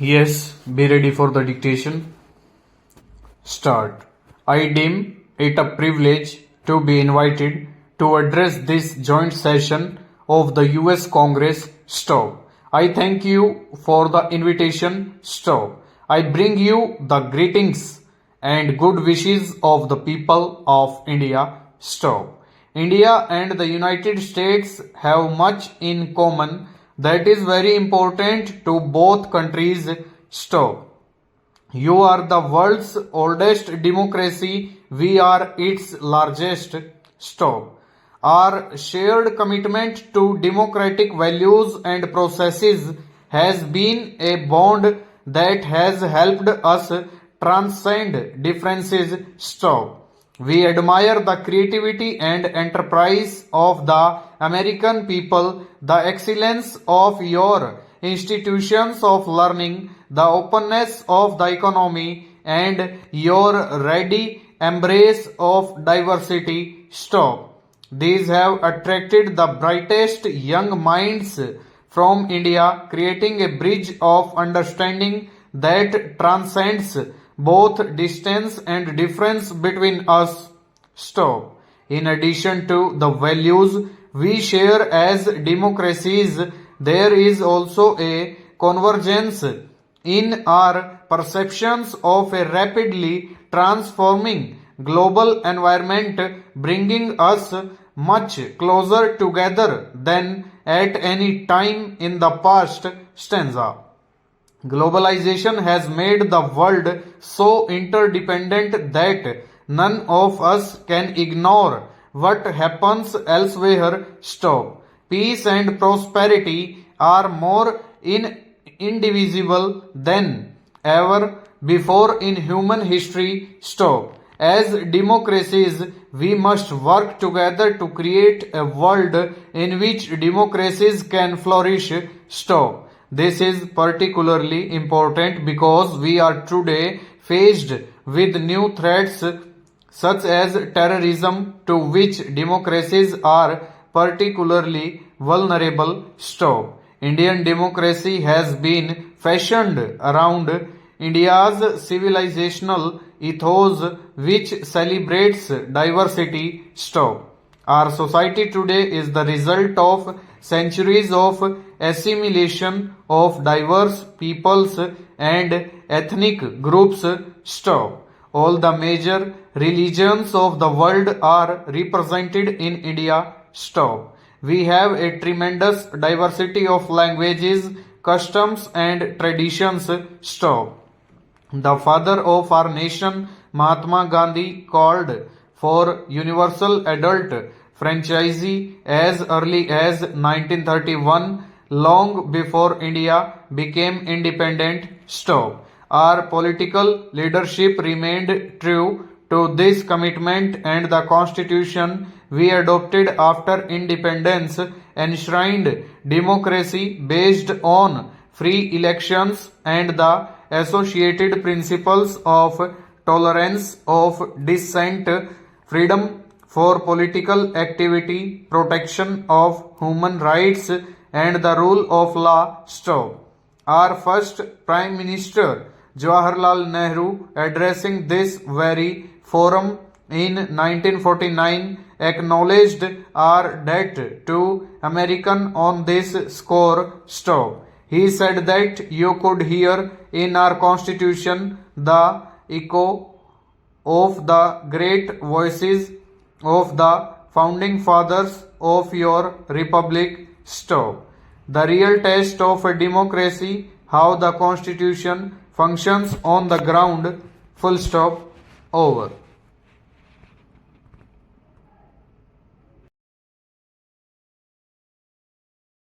Yes, be ready for the dictation. Start. I deem it a privilege to be invited to address this joint session of the US Congress. Stop. I thank you for the invitation. Stop. I bring you the greetings and good wishes of the people of India. Stop. India and the United States have much in common that is very important to both countries. Stop. You are the world's oldest democracy. We are its largest. Stop. Our shared commitment to democratic values and processes has been a bond that has helped us transcend differences. Stop. We admire the creativity and enterprise of the American people, the excellence of your institutions of learning, the openness of the economy, and your ready embrace of diversity. Stop. These have attracted the brightest young minds from India, creating a bridge of understanding that transcends both distance and difference between us. Stop. In addition to the values we share as democracies, there is also a convergence in our perceptions of a rapidly transforming global environment, bringing us much closer together than at any time in the past. Stanza. Globalization has made the world so interdependent that none of us can ignore what happens elsewhere. Stop. Peace and prosperity are more indivisible than ever before in human history. Stop. As democracies, we must work together to create a world in which democracies can flourish. Stop. This is particularly important because we are today faced with new threats such as terrorism, to which democracies are particularly vulnerable. Stop. Indian democracy has been fashioned around India's civilizational ethos, which celebrates diversity. Stop. Our society today is the result of centuries of assimilation of diverse peoples and ethnic groups. Stop. All the major religions of the world are represented in India. Stop. We have a tremendous diversity of languages, customs, and traditions. Stop. The father of our nation, Mahatma Gandhi, called for universal adult franchise as early as 1931, long before India became independent. Stop. Our political leadership remained true to this commitment, and the constitution we adopted after independence enshrined democracy based on free elections and the associated principles of tolerance of dissent, freedom for political activity, protection of human rights, and the rule of law. Stop. Our first Prime Minister Jawaharlal Nehru, addressing this very forum in 1949, acknowledged our debt to American on this score. Stop. He said that you could hear in our constitution the echo of the great voices of the founding fathers of your republic. Stop. The real test of a democracy, how the constitution functions on the ground. Full stop. Over.